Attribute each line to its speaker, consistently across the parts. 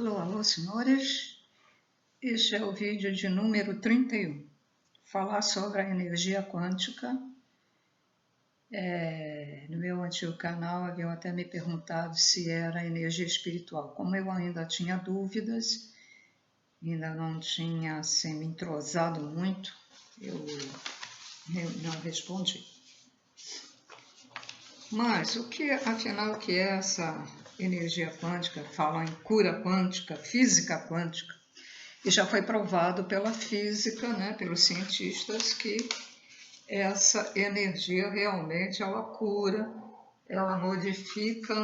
Speaker 1: Alô, alô, senhores. Este é o vídeo de número 31. Falar sobre a energia quântica. No meu antigo canal haviam até me perguntado se era energia espiritual. Como eu ainda tinha dúvidas, ainda não tinha assim, me entrosado muito, eu não respondi. Mas afinal, o que é essa energia quântica? Falam em cura quântica, física quântica. E já foi provado pela física, né, pelos cientistas, que essa energia realmente ela cura, ela modifica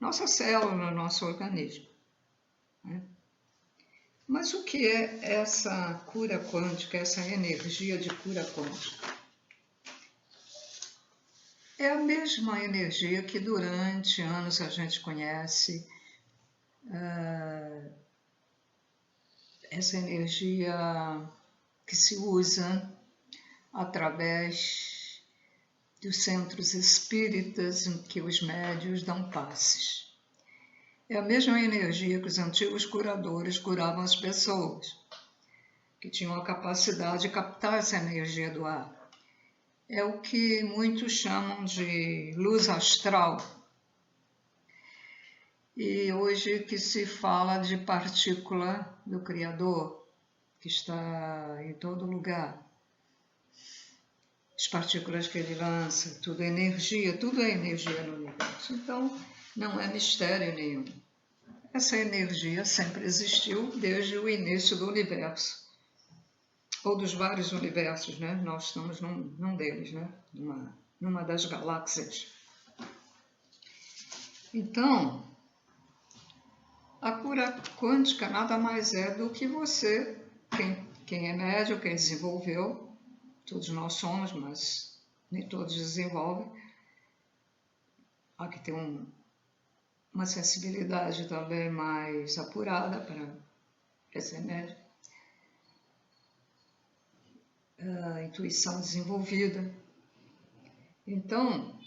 Speaker 1: nossa célula, nosso organismo. Né? Mas o que é essa cura quântica, essa energia de cura quântica? É a mesma energia que durante anos a gente conhece, essa energia que se usa através dos centros espíritas em que os médiuns dão passes. É a mesma energia que os antigos curadores curavam as pessoas, que tinham a capacidade de captar essa energia do ar. É o que muitos chamam de luz astral. E hoje que se fala de partícula do Criador, que está em todo lugar. As partículas que ele lança, tudo é energia no universo. Então, não é mistério nenhum. Essa energia sempre existiu desde o início do universo. Ou dos vários universos, né? Nós estamos num deles, né? Numa das galáxias. Então, a cura quântica nada mais é do que você, quem é médium, quem desenvolveu, todos nós somos, mas nem todos desenvolvem. Aqui tem uma sensibilidade também mais apurada para esse médium. A intuição desenvolvida. Então,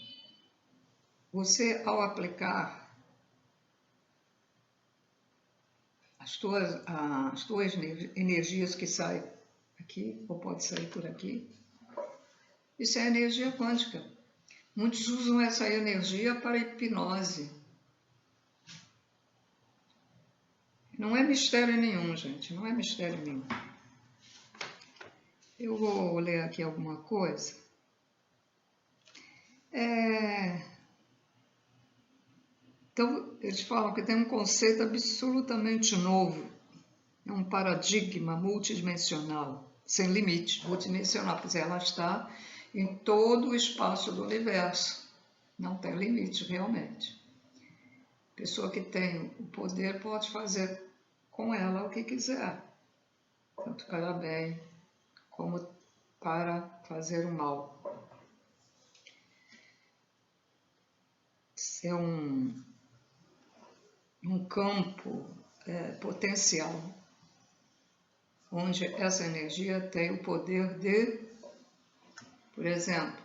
Speaker 1: você ao aplicar as tuas energias que saem aqui, ou pode sair por aqui, isso é energia quântica. Muitos usam essa energia para hipnose. Não é mistério nenhum, gente, não é mistério nenhum. Eu vou ler aqui alguma coisa. Então, eles falam que tem um conceito absolutamente novo. É um paradigma multidimensional, sem limite, multidimensional, quer dizer, ela está em todo o espaço do universo. Não tem limite, realmente. A pessoa que tem o poder pode fazer com ela o que quiser, tanto para bem como para fazer o mal. É um campo potencial, onde essa energia tem o poder de, por exemplo,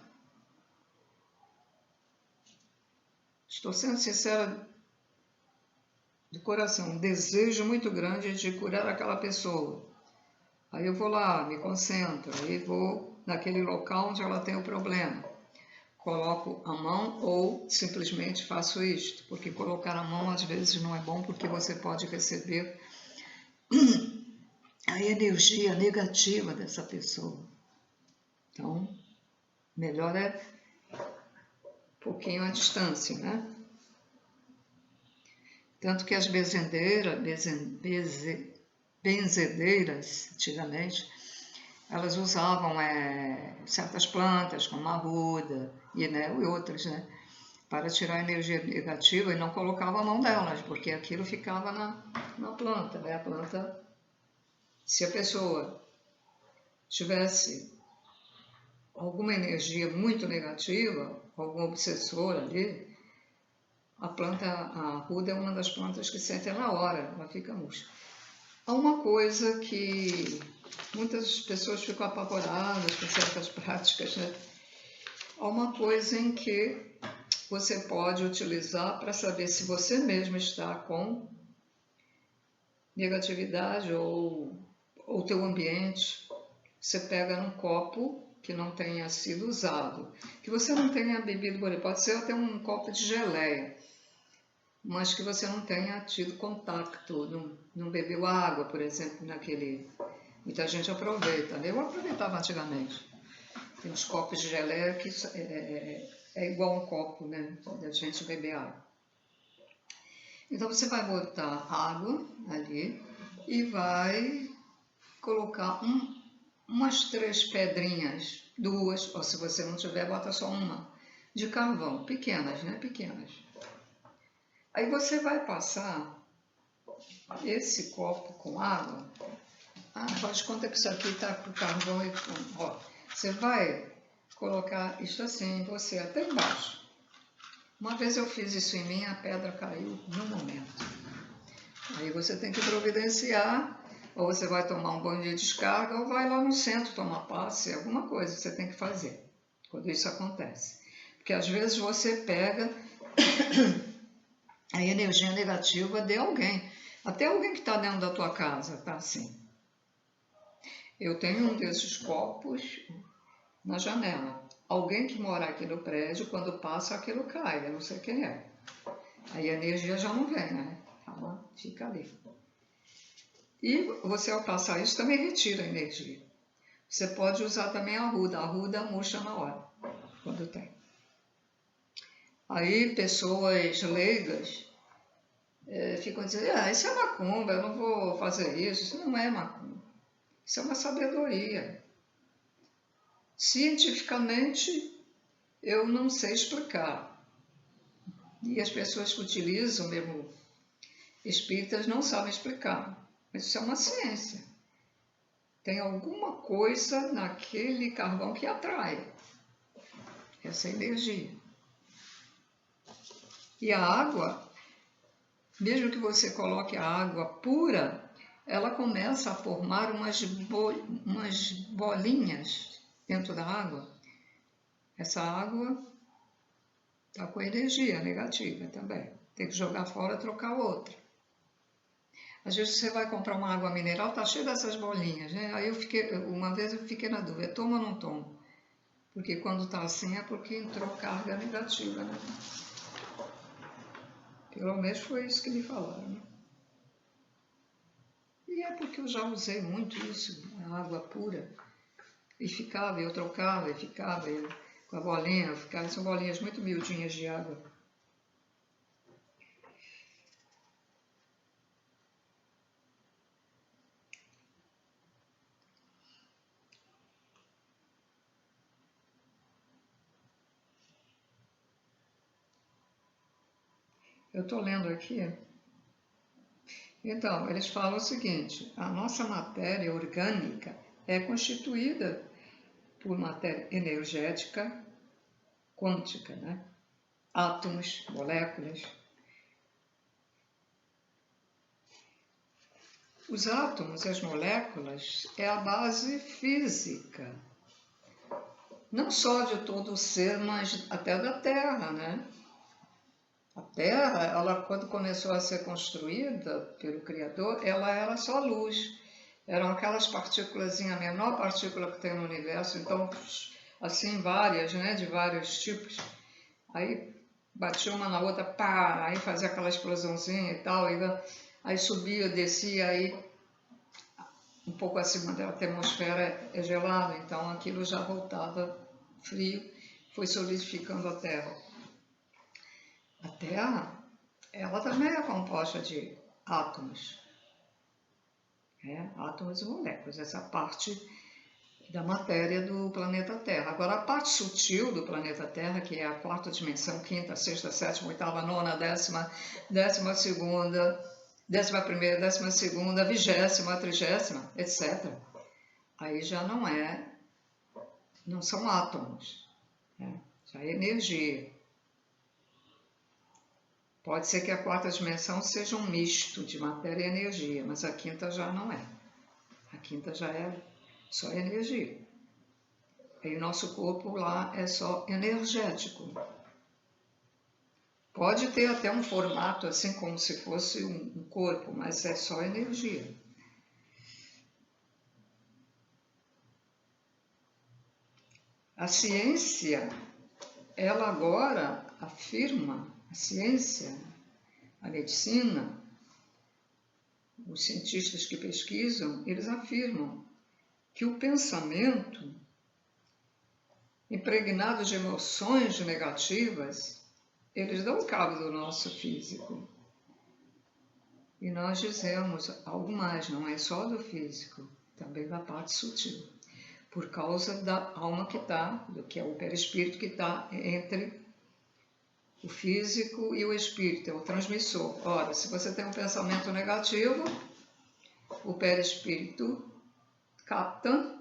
Speaker 1: estou sendo sincera de coração, um desejo muito grande de curar aquela pessoa. Aí eu vou lá, me concentro, aí vou naquele local onde ela tem o problema. Coloco a mão ou simplesmente faço isto, porque colocar a mão às vezes não é bom, porque você pode receber a energia negativa dessa pessoa. Então, melhor é um pouquinho à distância, né? Tanto que as benzedeiras, antigamente, elas usavam certas plantas, como a arruda e outras, né, para tirar a energia negativa e não colocavam a mão delas, porque aquilo ficava na planta. Né? A planta, se a pessoa tivesse alguma energia muito negativa, algum obsessor ali, a arruda é uma das plantas que sente na hora, ela fica murcha. Há uma coisa que muitas pessoas ficam apavoradas com certas práticas, né? Há uma coisa em que você pode utilizar para saber se você mesmo está com negatividade ou o teu ambiente. Você pega num copo que não tenha sido usado, que você não tenha bebido por ele, pode ser até um copo de geleia, mas que você não tenha tido contato, não bebeu água, por exemplo, naquele... Muita gente aproveita, né? Eu aproveitava antigamente. Tem uns copos de geleia que é igual um copo, né? Da gente beber água. Então você vai botar água ali e vai colocar umas 3 pedrinhas, 2, ou se você não tiver, bota só uma, de carvão, pequenas, né? Pequenas. Aí você vai passar esse copo com água. Faz de conta que isso aqui está com carvão e com... Ó, você vai colocar isso assim em você, até embaixo. Uma vez eu fiz isso em mim, a pedra caiu no momento. Aí você tem que providenciar, ou você vai tomar um banho de descarga, ou vai lá no centro tomar passe, alguma coisa você tem que fazer quando isso acontece. Porque às vezes você pega a energia negativa de alguém, até alguém que está dentro da tua casa, tá assim. Eu tenho um desses copos na janela. Alguém que mora aqui no prédio, quando passa, aquilo cai, eu não sei quem é. Aí a energia já não vem, né? Ela fica ali. E você, ao passar isso, também retira a energia. Você pode usar também a arruda murcha na hora, quando tem. Aí pessoas leigas ficam dizendo, isso é macumba, eu não vou fazer isso. Isso não é macumba. Isso é uma sabedoria. Cientificamente, eu não sei explicar. E as pessoas que utilizam, mesmo espíritas, não sabem explicar. Mas isso é uma ciência. Tem alguma coisa naquele carvão que atrai essa energia. E a água, mesmo que você coloque a água pura, ela começa a formar umas bolinhas dentro da água. Essa água está com energia negativa também. Tem que jogar fora e trocar outra. Às vezes você vai comprar uma água mineral, está cheia dessas bolinhas, né? Aí uma vez eu fiquei na dúvida, toma ou não toma? Porque quando está assim é porque entrou carga negativa, né? Pelo menos foi isso que me falaram, né? E é porque eu já usei muito isso, a água pura. E ficava, eu trocava, e ficava, com a bolinha, são bolinhas muito miudinhas de água. Eu estou lendo aqui. Então, eles falam o seguinte, a nossa matéria orgânica é constituída por matéria energética quântica, né? Átomos, moléculas. Os átomos e as moléculas é a base física, não só de todo o ser, mas até da Terra, né? A Terra, ela, quando começou a ser construída pelo Criador, ela era só luz. Eram aquelas partículas, a menor partícula que tem no universo, então, assim, várias, né, de vários tipos. Aí batia uma na outra, pá, aí fazia aquela explosãozinha e tal, aí subia, descia, aí um pouco acima da atmosfera é gelado, então aquilo já voltava frio, foi solidificando a Terra. A Terra, ela também é composta de átomos, átomos e moléculas, essa parte da matéria do planeta Terra. Agora, a parte sutil do planeta Terra, que é a 4ª dimensão, 5ª, 6ª, 7ª, 8ª, 9ª, 10ª, 12ª, 11ª, 12ª, 20ª, 30ª, etc. Aí já não são átomos, né? Já é energia. Pode ser que a 4ª dimensão seja um misto de matéria e energia, mas a 5ª já não é. A 5ª já é só energia. E o nosso corpo lá é só energético. Pode ter até um formato assim como se fosse um corpo, mas é só energia. A ciência, ela agora afirma, a ciência, a medicina, os cientistas que pesquisam, eles afirmam que o pensamento, impregnado de emoções negativas, eles dão cabo do nosso físico. E nós dizemos algo mais, não é só do físico, também da parte sutil. Por causa da alma que está, do que é o perispírito que está entre o físico e o espírito, é o transmissor. Ora, se você tem um pensamento negativo, o perispírito capta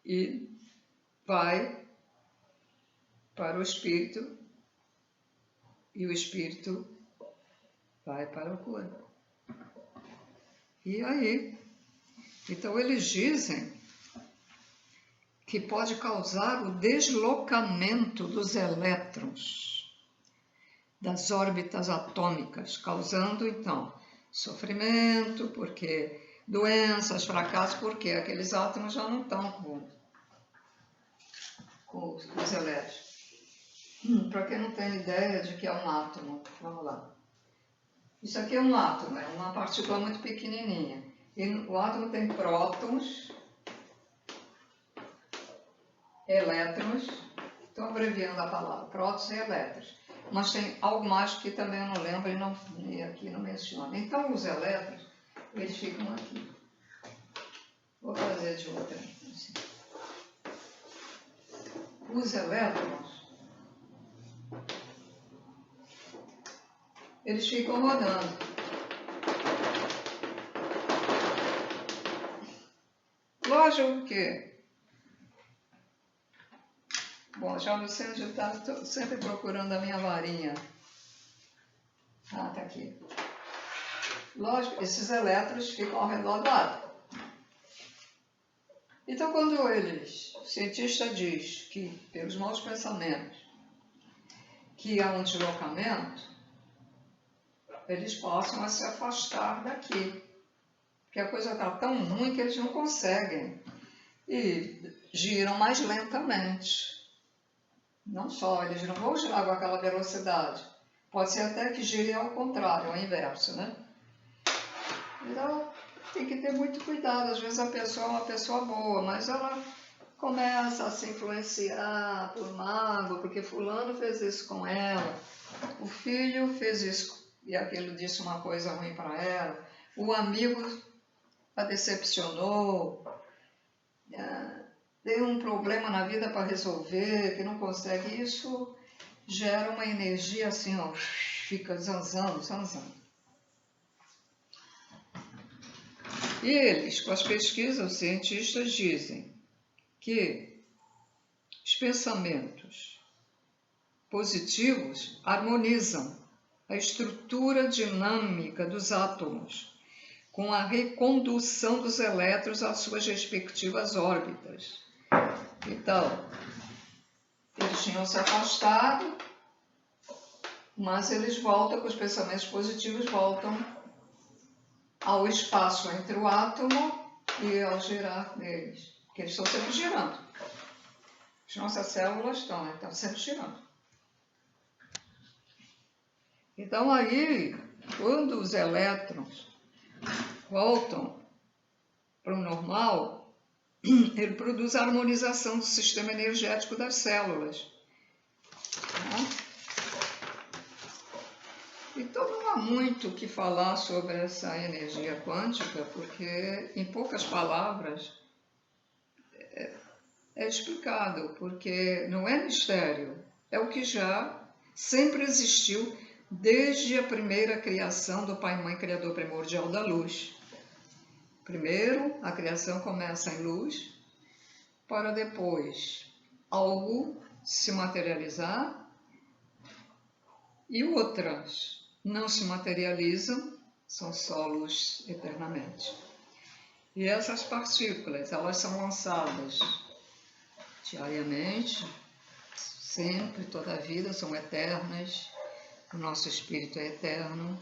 Speaker 1: e vai para o espírito e o espírito vai para o corpo. E aí? Então eles dizem que pode causar o deslocamento dos elétrons das órbitas atômicas, causando então sofrimento, porque doenças, fracassos, porque aqueles átomos já não estão com os elétrons. Para quem não tem ideia de que é um átomo, vamos lá. Isso aqui é um átomo, é uma partícula muito pequenininha. E o átomo tem prótons, elétrons, estou abreviando a palavra, prótons e elétrons. Mas tem algo mais que também eu não lembro e aqui não menciona. Então os elétrons, eles ficam aqui. Vou fazer de outra. Assim. Os elétrons, eles ficam rodando. Lógico que, bom, já no centro está sempre procurando a minha varinha. Ah, tá aqui. Lógico, esses elétrons ficam ao redor do átomo. Então, quando o cientista diz que, pelos maus pensamentos, que há um deslocamento, eles passam a se afastar daqui. Porque a coisa está tão ruim que eles não conseguem. E giram mais lentamente. Não só, eles não vão girar com aquela velocidade. Pode ser até que gire ao contrário, ao inverso, né? Então, tem que ter muito cuidado. Às vezes a pessoa é uma pessoa boa, mas ela começa a se influenciar por mágoa, porque fulano fez isso com ela, o filho fez isso e aquilo disse uma coisa ruim para ela, o amigo a decepcionou, tem um problema na vida para resolver, que não consegue, isso gera uma energia assim, ó, fica zanzando. E eles, com as pesquisas, os cientistas dizem que os pensamentos positivos harmonizam a estrutura dinâmica dos átomos com a recondução dos elétrons às suas respectivas órbitas. Então, eles tinham se afastado, mas eles voltam, com os pensamentos positivos, voltam ao espaço entre o átomo e ao girar deles, porque eles estão sempre girando. As nossas células estão sempre girando. Então aí, quando os elétrons voltam para o normal, ele produz a harmonização do sistema energético das células. Então não há muito o que falar sobre essa energia quântica, porque em poucas palavras é explicado, porque não é mistério, é o que já sempre existiu desde a primeira criação do Pai e Mãe Criador Primordial da Luz. Primeiro, a criação começa em luz, para depois algo se materializar e outras não se materializam, são só luz eternamente. E essas partículas, elas são lançadas diariamente, sempre, toda a vida, são eternas, o nosso espírito é eterno,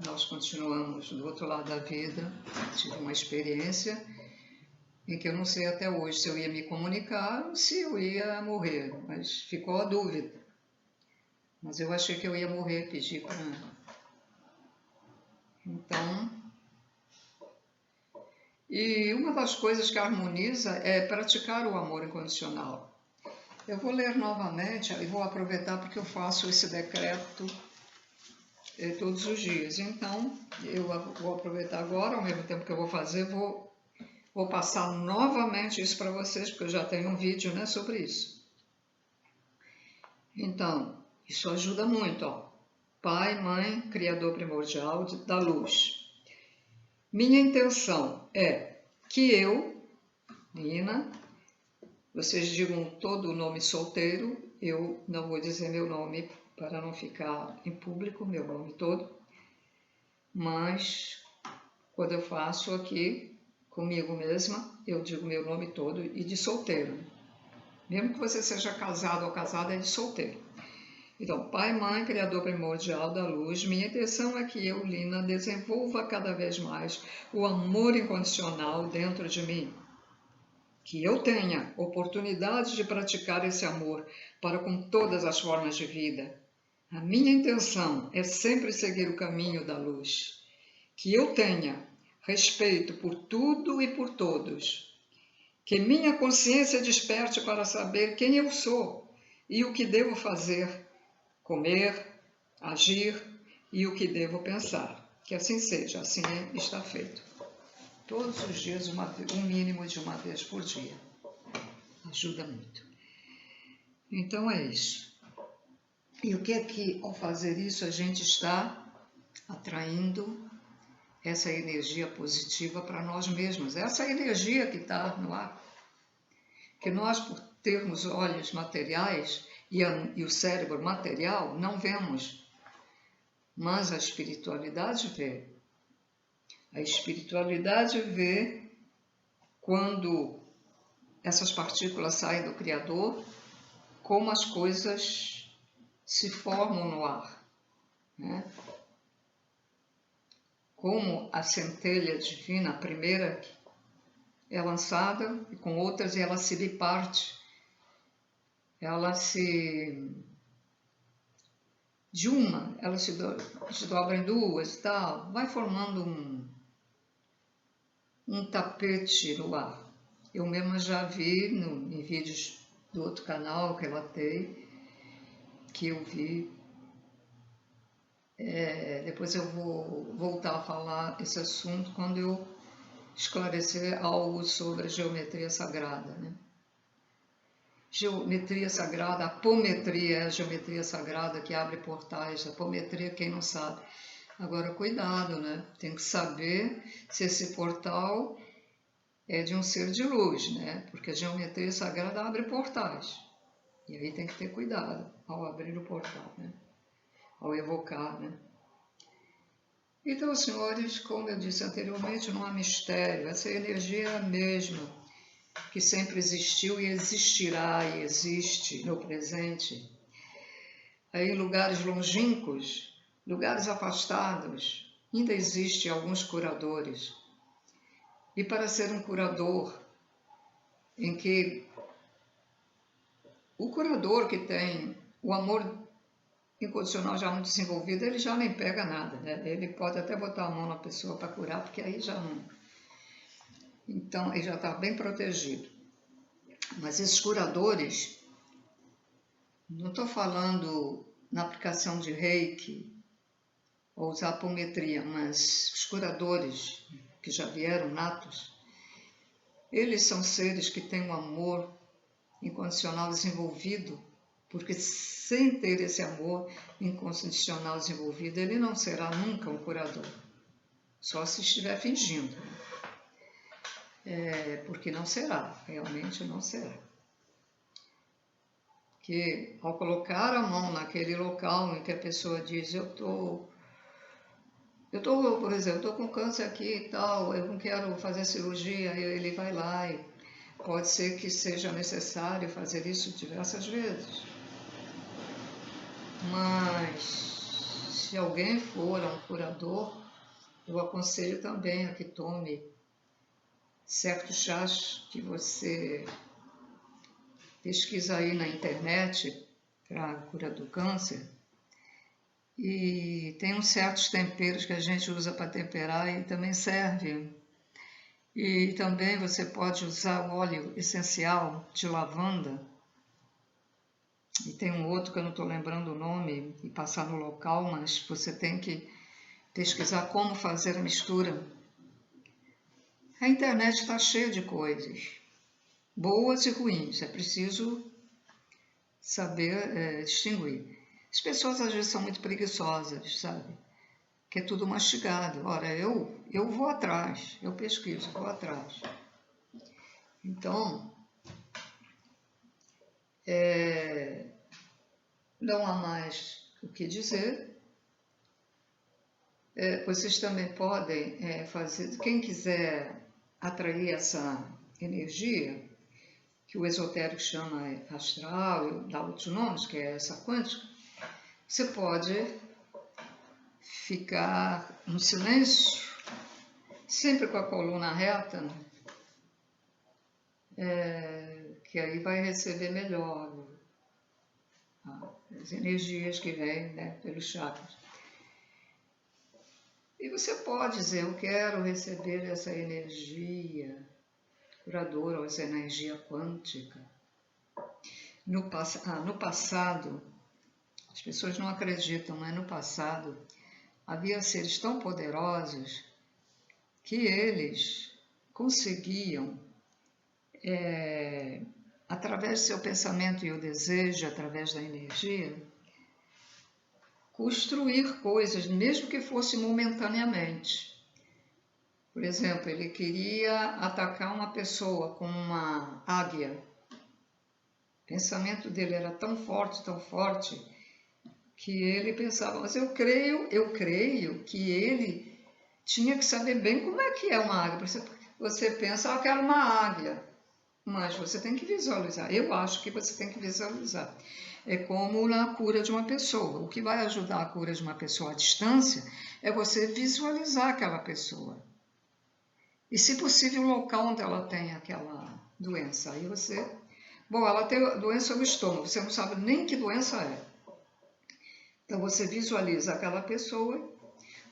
Speaker 1: nós continuamos do outro lado da vida. Tive uma experiência em que eu não sei até hoje se eu ia me comunicar ou se eu ia morrer, mas ficou a dúvida. Mas eu achei que eu ia morrer, pedi para... Então... E uma das coisas que harmoniza é praticar o amor incondicional. Eu vou ler novamente e vou aproveitar porque eu faço esse decreto todos os dias. Então, eu vou aproveitar agora, ao mesmo tempo que eu vou fazer, vou passar novamente isso para vocês, porque eu já tenho um vídeo, né, sobre isso. Então, isso ajuda muito, ó. Pai, Mãe, Criador primordial da luz. Minha intenção é que eu, Nina, vocês digam todo o nome solteiro, eu não vou dizer meu nome para não ficar em público, meu nome todo, mas quando eu faço aqui comigo mesma, eu digo meu nome todo e de solteiro. Mesmo que você seja casado ou casada, é de solteiro. Então, Pai, Mãe, Criador primordial da luz, minha intenção é que eu, Lina, desenvolva cada vez mais o amor incondicional dentro de mim. Que eu tenha oportunidade de praticar esse amor para com todas as formas de vida. A minha intenção é sempre seguir o caminho da luz. Que eu tenha respeito por tudo e por todos. Que minha consciência desperte para saber quem eu sou e o que devo fazer, comer, agir e o que devo pensar. Que assim seja, assim está feito. Todos os dias, um mínimo de uma vez por dia. Ajuda muito. Então é isso. E o que é que, ao fazer isso, a gente está atraindo essa energia positiva para nós mesmos? Essa energia que está no ar. Que nós, por termos olhos materiais e o cérebro material, não vemos. Mas a espiritualidade vê. A espiritualidade vê quando essas partículas saem do Criador, como as coisas se formam no ar, né? Como a centelha divina, a primeira, é lançada e com outras ela se biparte, ela se... De uma, ela se dobra em duas e tal, vai formando um tapete no ar. Eu mesma já vi em vídeos do outro canal que eu vi. Depois eu vou voltar a falar esse assunto quando eu esclarecer algo sobre a geometria sagrada, né? Geometria sagrada, a apometria é a geometria sagrada que abre portais. A apometria, quem não sabe. Agora, cuidado, né? Tem que saber se esse portal é de um ser de luz, né? Porque a geometria sagrada abre portais. E aí tem que ter cuidado ao abrir o portal, né? Ao evocar, né? Então, senhores, como eu disse anteriormente, não há mistério. Essa energia é a mesma que sempre existiu e existirá e existe no presente. Aí, em lugares longínquos, lugares afastados, ainda existem alguns curadores. E para ser um curador, em que o curador que tem o amor incondicional já muito desenvolvido, ele já nem pega nada, né? Ele pode até botar a mão na pessoa para curar, porque aí já não... Então, ele já está bem protegido. Mas esses curadores, não estou falando na aplicação de reiki ou usar apometria, mas os curadores que já vieram natos, eles são seres que têm um amor incondicional desenvolvido, porque sem ter esse amor incondicional desenvolvido, ele não será nunca um curador, só se estiver fingindo. Porque não será, realmente não será. Que ao colocar a mão naquele local em que a pessoa diz, por exemplo, eu estou com câncer aqui e tal, eu não quero fazer cirurgia, ele vai lá e pode ser que seja necessário fazer isso diversas vezes. Mas se alguém for a um curador, eu aconselho também a que tome certos chás que você pesquisa aí na internet para a cura do câncer. E tem uns certos temperos que a gente usa para temperar e também serve. E também você pode usar o óleo essencial de lavanda. E tem um outro que eu não estou lembrando o nome e passar no local, mas você tem que pesquisar como fazer a mistura. A internet está cheia de coisas, boas e ruins, é preciso saber distinguir. As pessoas às vezes são muito preguiçosas, sabe? Que é tudo mastigado. Ora, eu vou atrás, eu pesquiso, vou atrás. Então, não há mais o que dizer. Vocês também podem fazer, quem quiser atrair essa energia, que o esotérico chama astral, dá outros nomes, que é essa quântica, você pode ficar no silêncio, sempre com a coluna reta, que aí vai receber melhor as energias que vêm, né, pelos chakras. E você pode dizer, eu quero receber essa energia curadora, ou essa energia quântica. No passado, as pessoas não acreditam, mas no passado havia seres tão poderosos que eles conseguiam, através do seu pensamento e o desejo, através da energia, construir coisas, mesmo que fosse momentaneamente. Por exemplo, ele queria atacar uma pessoa com uma águia. O pensamento dele era tão forte, que ele pensava, mas eu creio que ele tinha que saber bem como é que é uma águia. Você pensa, eu quero uma águia, mas você tem que visualizar. Eu acho que você tem que visualizar. É como na cura de uma pessoa. O que vai ajudar a cura de uma pessoa à distância é você visualizar aquela pessoa. E, se possível, o local onde ela tem aquela doença. Aí você... Bom, ela tem doença no estômago, você não sabe nem que doença é. Então, você visualiza aquela pessoa.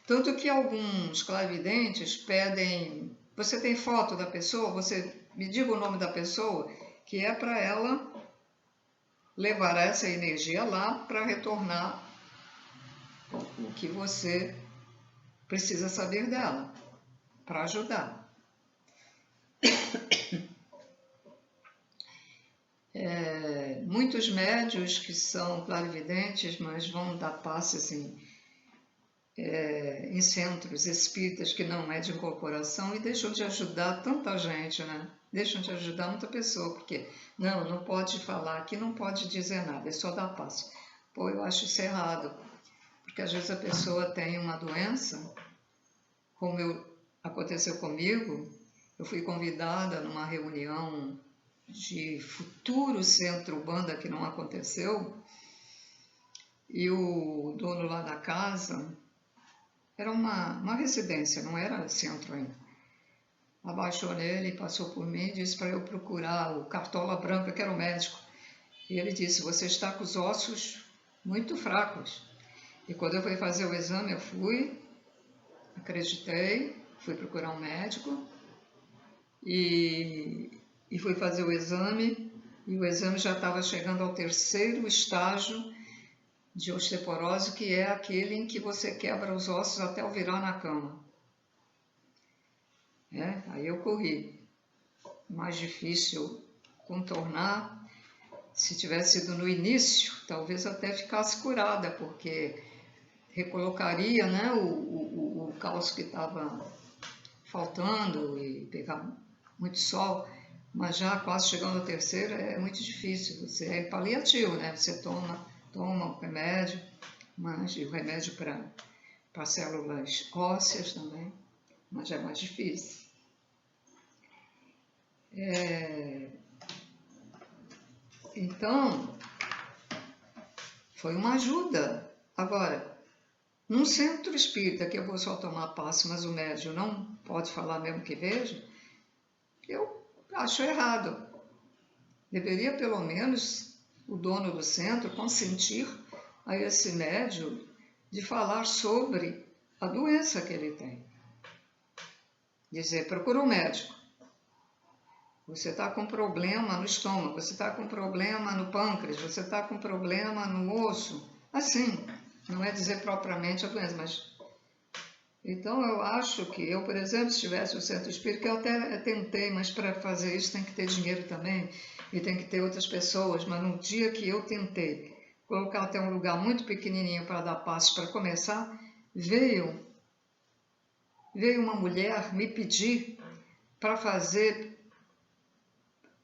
Speaker 1: Tanto que alguns clarividentes pedem... Você tem foto da pessoa? Você me diga o nome da pessoa, que é para ela levar essa energia lá para retornar o que você precisa saber dela, para ajudar. Muitos médios que são clarividentes, mas vão dar passes em centros espíritas que não é de incorporação e deixam de ajudar tanta gente, né? Deixam de ajudar muita pessoa, porque não pode falar aqui, não pode dizer nada, é só dar passo. Pô, eu acho isso errado, porque às vezes a pessoa tem uma doença, como aconteceu comigo, eu fui convidada numa reunião de futuro centro Umbanda que não aconteceu, e o dono lá da casa, era uma residência, não era centro ainda, abaixou nele, passou por mim e disse para eu procurar o Cartola Branca, que era o médico, e ele disse, você está com os ossos muito fracos. E quando eu fui fazer o exame, eu fui, acreditei, fui procurar um médico e fui fazer o exame, e o exame já estava chegando ao 3º estágio de osteoporose, que é aquele em que você quebra os ossos até o virar na cama. Aí eu corri. Mais difícil contornar. Se tivesse sido no início, talvez até ficasse curada, porque recolocaria, né, o cálcio que estava faltando e pegar muito sol, mas já quase chegando ao 3º é muito difícil. Você é paliativo, né? Você toma o remédio, mas o remédio para células ósseas também, mas é mais difícil. Então, Foi uma ajuda. Agora, num centro espírita que eu vou só tomar passe, mas o médium não pode falar mesmo que veja, eu acho errado. Deveria, pelo menos, o dono do centro consentir a esse médium de falar sobre a doença que ele tem. Dizer, procura um médico. Você está com problema no estômago, você está com problema no pâncreas, você está com problema no osso. Assim, não é dizer propriamente a doença, mas... Então, eu acho que eu, por exemplo, se tivesse o centro espírita, que eu até tentei, mas para fazer isso tem que ter dinheiro também, e tem que ter outras pessoas, mas no dia que eu tentei colocar até um lugar muito pequenininho para dar passos para começar, veio uma mulher me pedir para fazer...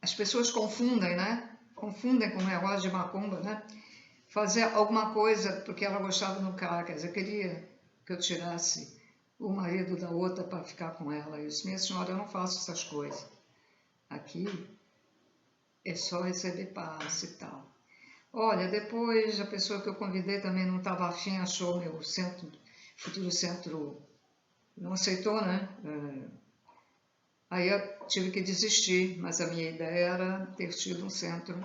Speaker 1: As pessoas confundem, né? Confundem com o negócio de macumba, né? Fazer alguma coisa porque ela gostava do cara, quer dizer, queria que eu tirasse o marido da outra para ficar com ela. Eu disse, minha senhora, eu não faço essas coisas. Aqui é só receber passe e tal. Olha, depois a pessoa que eu convidei também não estava afim, achou meu centro, futuro centro, não aceitou, né? Aí eu tive que desistir, mas a minha ideia era ter tido um centro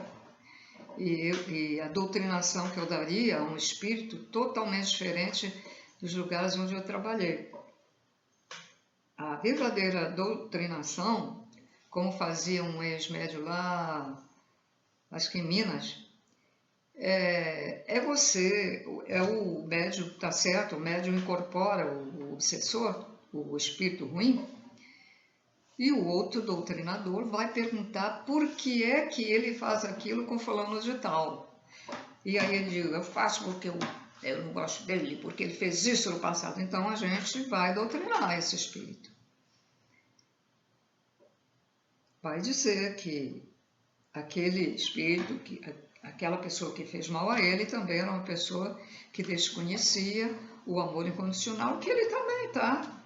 Speaker 1: e a doutrinação que eu daria a um espírito totalmente diferente dos lugares onde eu trabalhei. A verdadeira doutrinação, como fazia um ex-médio lá, acho que em Minas, é o médium, tá certo, o médium incorpora o obsessor, o espírito ruim, e o outro doutrinador vai perguntar por que é que ele faz aquilo com fulano de tal. E aí ele diz, eu faço porque eu não gosto dele, porque ele fez isso no passado. Então a gente vai doutrinar esse espírito. Vai dizer que aquele espírito, aquela pessoa que fez mal a ele também era uma pessoa que desconhecia o amor incondicional, que ele também está.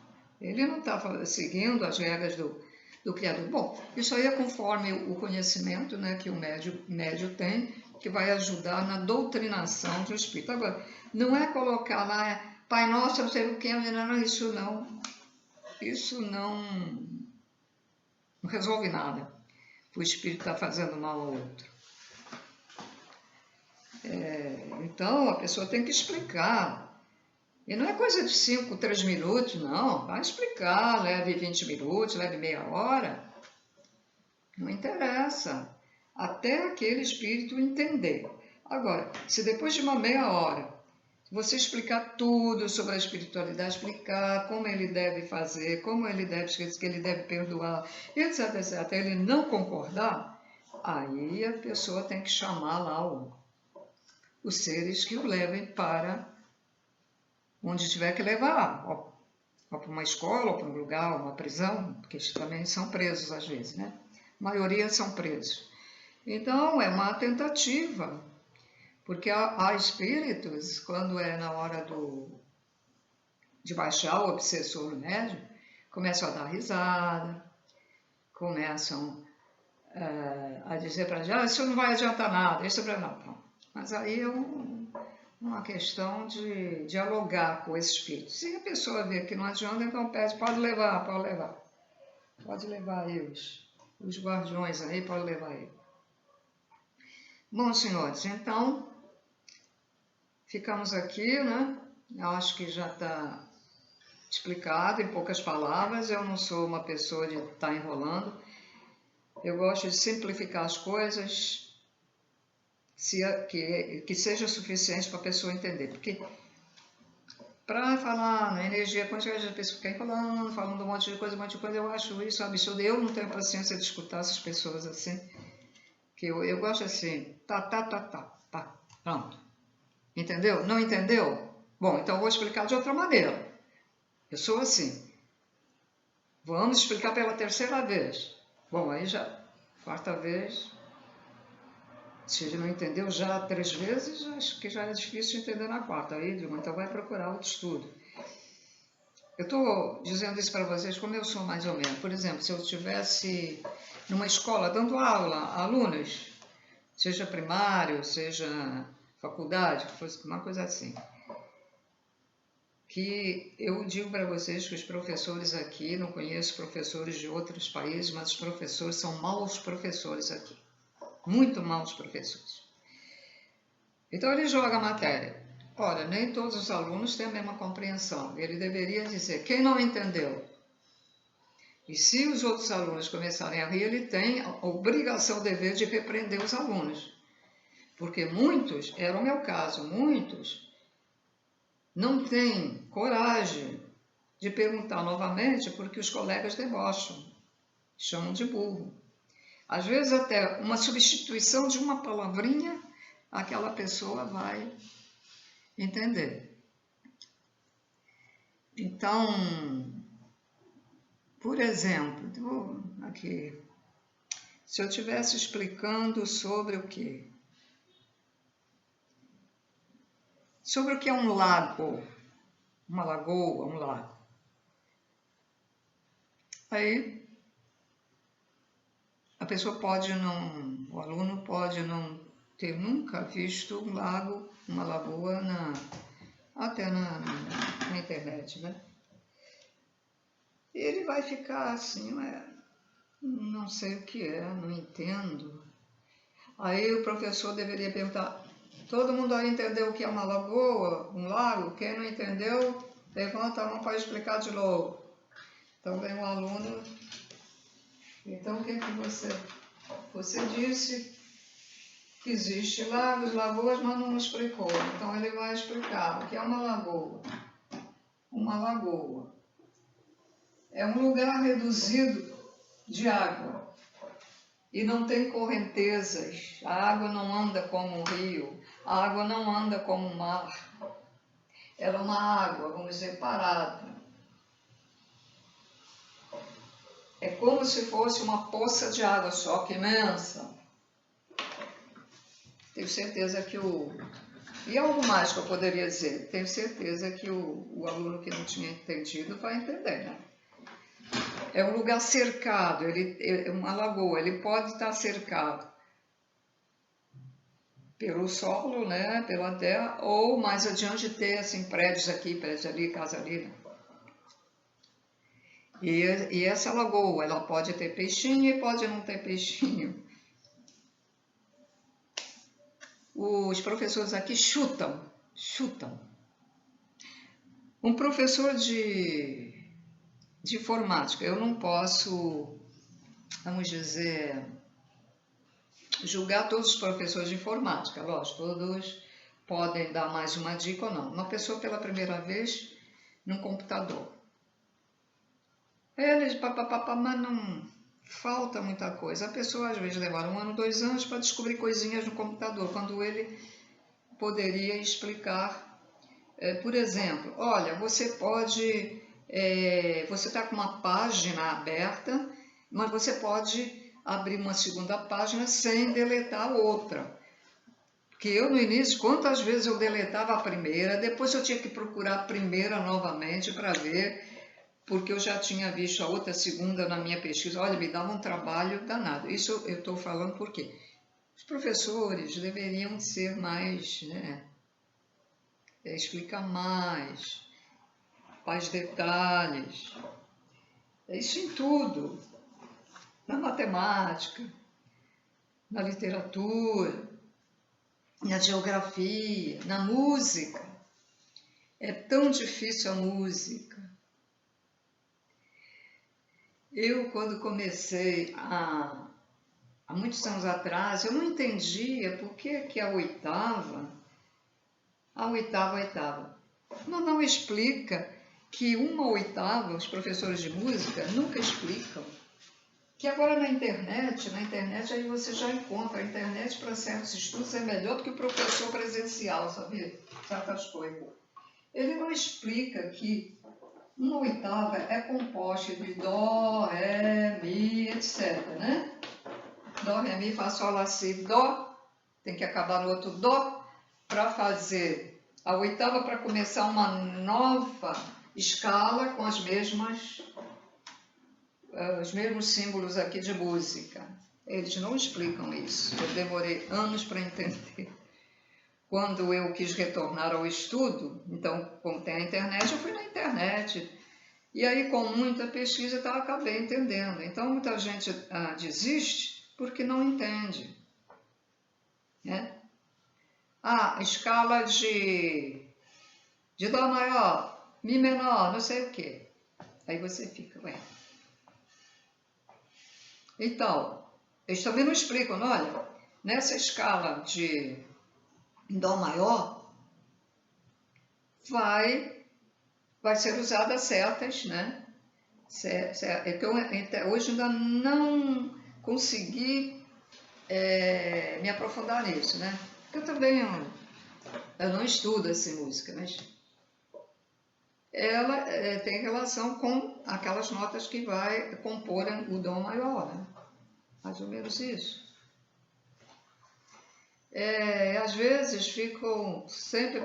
Speaker 1: Ele não está seguindo as regras do Criador. Bom, isso aí é conforme o conhecimento, né, que o médio tem, que vai ajudar na doutrinação do espírito. Agora, não é colocar lá, Pai Nosso, não sei o que, não, isso não resolve nada. O espírito está fazendo mal ao outro. Então, a pessoa tem que explicar. E não é coisa de 5, 3 minutos, não. Vai explicar, leve 20 minutos, leve meia hora. Não interessa. Até aquele espírito entender. Agora, se depois de uma meia hora você explicar tudo sobre a espiritualidade, explicar como ele deve fazer, como ele deve esquecer, que ele deve perdoar, etc, etc, ele não concordar, aí a pessoa tem que chamar lá os seres que o levem para onde tiver que levar, ou para uma escola, ou para um lugar, uma prisão, porque eles também são presos às vezes, né? A maioria são presos. Então, é uma tentativa, porque há espíritos, quando é na hora de baixar o obsessor no médium, começam a dar risada, começam a dizer para a gente, isso não vai adiantar nada, isso é não. Mas aí é uma questão de dialogar com esse espírito. Se a pessoa vê que não adianta, então pede, pode levar. Pode levar aí os guardiões aí, pode levar aí. Bom, senhores, então, ficamos aqui, né? Eu acho que já está explicado em poucas palavras. Eu não sou uma pessoa de estar enrolando. Eu gosto de simplificar as coisas, que seja suficiente para a pessoa entender. Porque para falar na energia quântica, a pessoa fica falando um monte de coisa, eu acho isso absurdo. Eu não tenho paciência de escutar essas pessoas assim. Que eu gosto assim, tá, pronto. Entendeu? Não entendeu? Bom, então eu vou explicar de outra maneira. Eu sou assim. Vamos explicar pela terceira vez. Bom, aí já, quarta vez, se não entendeu já 3 vezes, acho que já é difícil entender na quarta. Aí, então vai procurar outro estudo. Eu estou dizendo isso para vocês como eu sou mais ou menos. Por exemplo, se eu estivesse numa escola dando aula a alunos, seja primário, seja faculdade, fosse uma coisa assim. Que eu digo para vocês que os professores aqui, não conheço professores de outros países, mas os professores são maus professores aqui. Muito maus professores. Então ele joga a matéria. Olha, nem todos os alunos têm a mesma compreensão. Ele deveria dizer, quem não entendeu? E se os outros alunos começarem a rir, ele tem a obrigação, o dever de repreender os alunos. Porque muitos, era o meu caso, muitos não têm coragem de perguntar novamente porque os colegas debocham, chamam de burro. Às vezes até uma substituição de uma palavrinha, aquela pessoa vai entender. Então, por exemplo, aqui, se eu estivesse explicando sobre o quê? Sobre o que é um lago, uma lagoa, um lago. Aí, a pessoa pode não, o aluno pode não ter nunca visto um lago, uma lagoa, até na internet, né? E ele vai ficar assim, não sei o que é, não entendo. Aí o professor deveria perguntar, todo mundo aí entendeu o que é uma lagoa, um lago? Quem não entendeu, levanta a mão para explicar de novo. Então vem um aluno, então o que você disse que existe lagos, lagoas, mas não explicou. Então ele vai explicar o que é uma lagoa. Uma lagoa é um lugar reduzido de água e não tem correntezas. A água não anda como um rio, a água não anda como um mar. Ela é uma água, vamos dizer, parada. É como se fosse uma poça de água, só que imensa. Tenho certeza que E algo mais que eu poderia dizer? Tenho certeza que o aluno que não tinha entendido vai entender, né? É um lugar cercado, é uma lagoa, ele pode estar cercado pelo solo, né, pela terra, ou mais adiante ter assim, prédios aqui, prédios ali, casa ali, né? E essa lagoa, ela pode ter peixinho e pode não ter peixinho. Os professores aqui chutam. Um professor de informática, eu não posso, vamos dizer, julgar todos os professores de informática, lógico, todos podem dar mais uma dica ou não. Uma pessoa pela primeira vez num computador. Eles, mas não falta muita coisa. A pessoa às vezes demora 1 ano, 2 anos para descobrir coisinhas no computador, quando ele poderia explicar, por exemplo, olha, você pode, você está com uma página aberta, mas você pode abrir uma segunda página sem deletar a outra. Porque eu no início, quantas vezes eu deletava a primeira, depois eu tinha que procurar a primeira novamente para ver, porque eu já tinha visto a outra segunda na minha pesquisa. Olha, me dava um trabalho danado. Isso eu estou falando por quê? Os professores deveriam ser mais, né, explicar mais detalhes. Isso em tudo. Na matemática, na literatura, na geografia, na música. É tão difícil a música. Eu, quando comecei há muitos anos atrás, eu não entendia por que a oitava, não explica que uma oitava, os professores de música nunca explicam. Que agora na internet aí você já encontra. A internet para certos estudos é melhor do que o professor presencial, sabia? Certas coisas. Ele não explica que uma oitava é composta de dó, ré, mi, etc, né? Dó, ré, mi, fá, sol, lá, si, dó. Tem que acabar no outro dó para fazer a oitava, para começar uma nova escala com os mesmos símbolos aqui de música. Eles não explicam isso. Eu demorei anos para entender. quando eu quis retornar ao estudo, então, como tem a internet, eu fui na internet. E aí, com muita pesquisa, eu acabei entendendo. Então, muita gente desiste porque não entende, né? Escala de Dó maior, Mi menor, não sei o quê. Aí você fica, ué. Então, eles também não explicam, olha, nessa escala de Dó maior, vai ser usada setas, né? Então, hoje ainda não consegui me aprofundar nisso, né? Eu também eu não estudo essa música, mas ela tem relação com aquelas notas que vai compor o Dó maior, né? Mais ou menos isso. Às vezes ficam sempre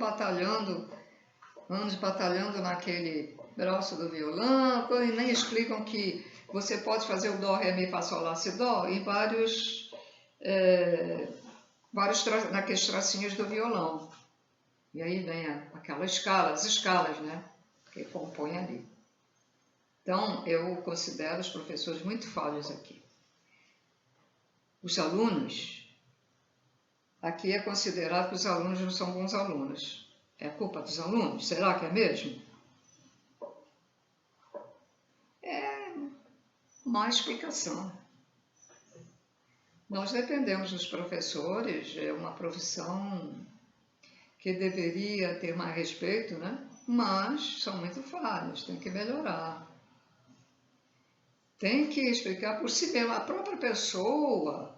Speaker 1: anos batalhando naquele braço do violão, e nem explicam que você pode fazer o Dó, Ré, Mi, Fá, Sol, Lá, Si, Dó em vários naqueles tracinhos do violão. E aí vem aquelas escalas, as escalas, né, que compõem ali. Então, eu considero os professores muito falhos aqui. Os alunos, aqui é considerado que os alunos não são bons alunos. É culpa dos alunos? Será que é mesmo? É má explicação. Nós dependemos dos professores, é uma profissão que deveria ter mais respeito, né? Mas são muito falhos, tem que melhorar. Tem que explicar por si mesmo, a própria pessoa.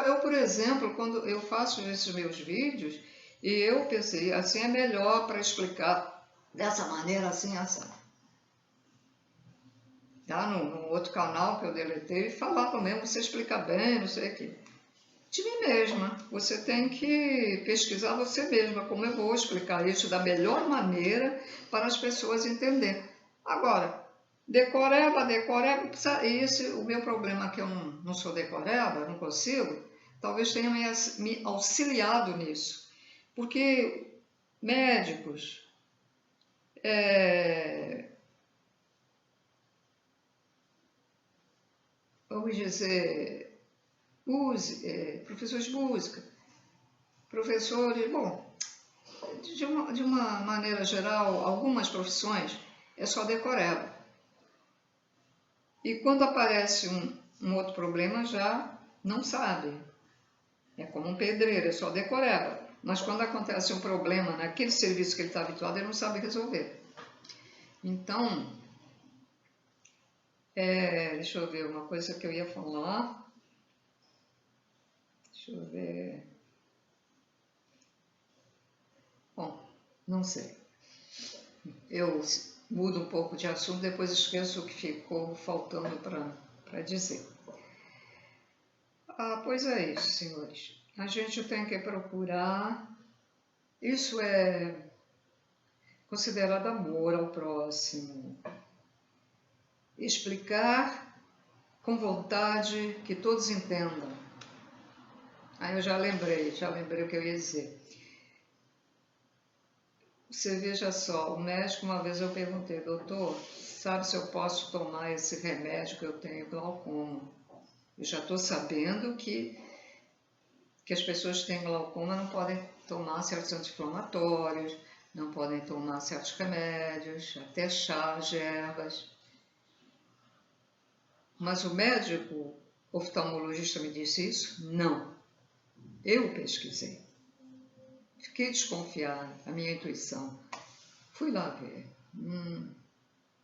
Speaker 1: Eu, por exemplo, quando eu faço esses meus vídeos, e eu pensei, assim é melhor para explicar dessa maneira, assim, assim. Tá? Num outro canal que eu deletei, falava mesmo, você explica bem, não sei o quê. De mim mesma, você tem que pesquisar você mesma, como eu vou explicar isso da melhor maneira para as pessoas entenderem. Agora, decoreba, o meu problema é que eu não sou decoreba, não consigo, talvez tenha me auxiliado nisso. Porque médicos, vamos dizer, professores de música, professores, bom, de uma maneira geral, algumas profissões é só decoreba. E quando aparece um outro problema, já não sabe. É como um pedreiro, é só decoreba. Mas quando acontece um problema naquele serviço que ele está habituado, ele não sabe resolver. Então, deixa eu ver uma coisa que eu ia falar. Deixa eu ver. Bom, não sei. Eu mudo um pouco de assunto, depois esqueço o que ficou faltando para dizer. Pois é isso, senhores. A gente tem que procurar. Isso é considerado amor ao próximo. Explicar com vontade que todos entendam. Aí eu já lembrei o que eu ia dizer. Você veja só, o médico, uma vez eu perguntei, doutor, sabe se eu posso tomar esse remédio que eu tenho, glaucoma? Eu já estou sabendo que as pessoas que têm glaucoma não podem tomar certos anti-inflamatórios, não podem tomar certos remédios, até chás, ervas. Mas o médico oftalmologista me disse isso? Não. Eu pesquisei. Fiquei desconfiada, a minha intuição. Fui lá ver.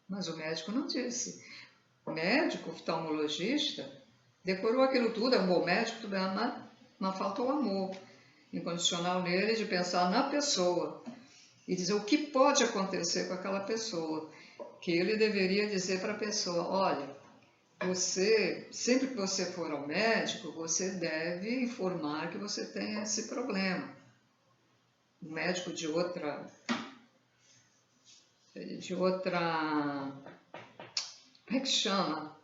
Speaker 1: Mas o médico não disse. O médico oftalmologista decorou aquilo tudo, é um bom médico, tudo bem, mas falta o amor incondicional nele de pensar na pessoa e dizer o que pode acontecer com aquela pessoa. Que ele deveria dizer para a pessoa, olha, sempre que você for ao médico, você deve informar que você tem esse problema. Um médico de outra, como é que chama?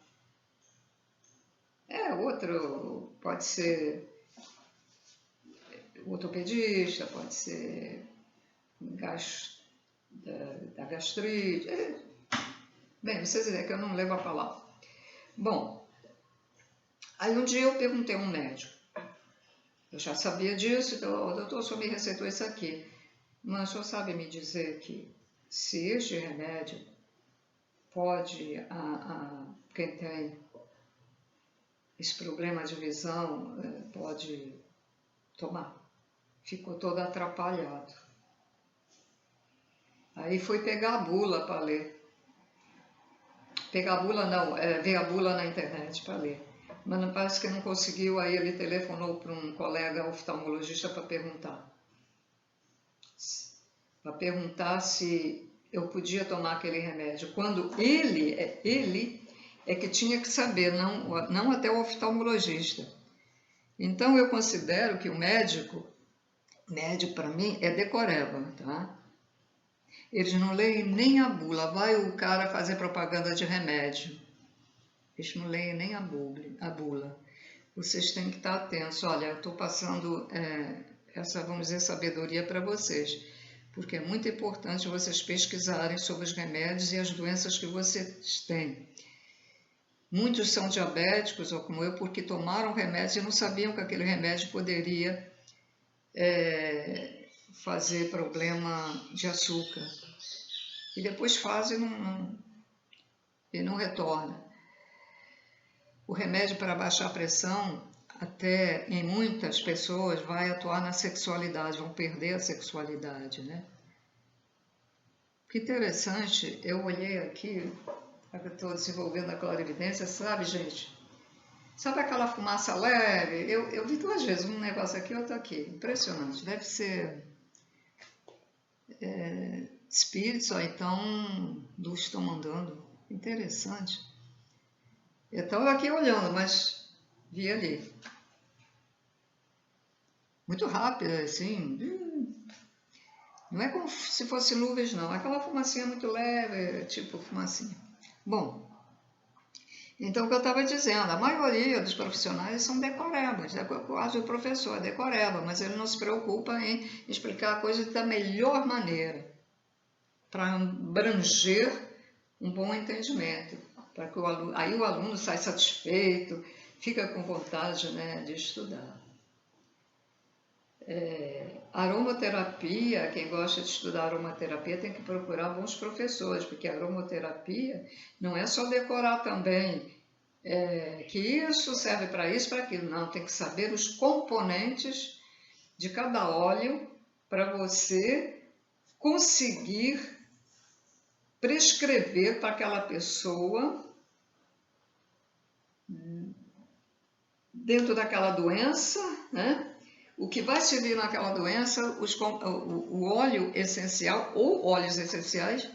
Speaker 1: Outro, pode ser ortopedista, pode ser da gastrite. Bem, vocês veem que eu não levo a palavra. Bom, aí um dia eu perguntei a um médico, eu já sabia disso, então, doutor, o senhor me receitou isso aqui, mas o senhor sabe me dizer que se este remédio pode, quem tem esse problema de visão, pode tomar? Ficou todo atrapalhado. Aí fui pegar a bula para ler. Pegar a bula não, ver a bula na internet para ler. Mas não, parece que não conseguiu, aí ele telefonou para um colega oftalmologista para perguntar. Para perguntar se eu podia tomar aquele remédio. Quando ele é que tinha que saber, não até o oftalmologista. Então eu considero que o médico para mim é decoreba, tá? Eles não leem nem a bula, vai o cara fazer propaganda de remédio. Eles não leem nem a bula. Vocês têm que estar atentos. Olha, eu estou passando essa, vamos dizer, sabedoria para vocês, porque é muito importante vocês pesquisarem sobre os remédios e as doenças que vocês têm. Muitos são diabéticos, ou como eu, porque tomaram remédio e não sabiam que aquele remédio poderia fazer problema de açúcar. E depois faz e não retorna. O remédio para baixar a pressão, até em muitas pessoas, vai atuar na sexualidade, vão perder a sexualidade, né? Que interessante, eu olhei aqui, eu estou desenvolvendo a clarividência, sabe, gente? Sabe aquela fumaça leve? Eu vi 2 vezes, um negócio aqui e outro aqui. Impressionante, deve ser espíritos, ou então luz estão mandando. Interessante. Eu estava aqui olhando, mas vi ali. Muito rápido, assim. Não é como se fosse nuvens, não. Aquela fumacinha muito leve, tipo fumacinha. Bom, então o que eu estava dizendo, a maioria dos profissionais são decorebas. Quase o professor é decoreba, mas ele não se preocupa em explicar a coisa da melhor maneira, para abranger um bom entendimento. Para que aí o aluno sai satisfeito, fica com vontade, né, de estudar. Aromaterapia, quem gosta de estudar aromaterapia tem que procurar bons professores, porque a aromaterapia não é só decorar também, que isso serve para isso, para aquilo. Não, tem que saber os componentes de cada óleo para você conseguir prescrever para aquela pessoa, dentro daquela doença, né? O que vai servir naquela doença, o óleo essencial ou óleos essenciais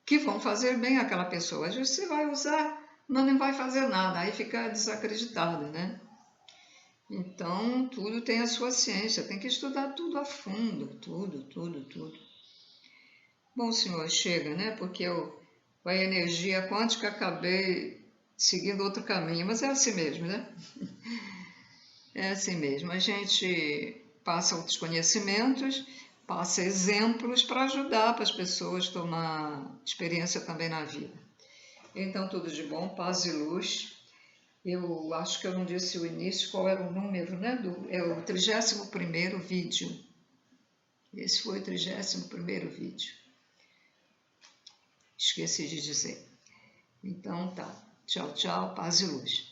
Speaker 1: que vão fazer bem àquela pessoa. Às vezes você vai usar, mas não vai fazer nada, aí fica desacreditado, né? Então, tudo tem a sua ciência, tem que estudar tudo a fundo, tudo. Bom, senhor, chega, né? Porque eu, com a energia quântica, acabei seguindo outro caminho, mas é assim mesmo, né? É assim mesmo, a gente passa outros conhecimentos, passa exemplos para ajudar para as pessoas a tomar experiência também na vida. Então, tudo de bom, paz e luz. Eu acho que eu não disse o início, qual era o número, né? É o 31º vídeo. Esse foi o 31º vídeo. Esqueci de dizer. Então, tá. Tchau, tchau, paz e luz.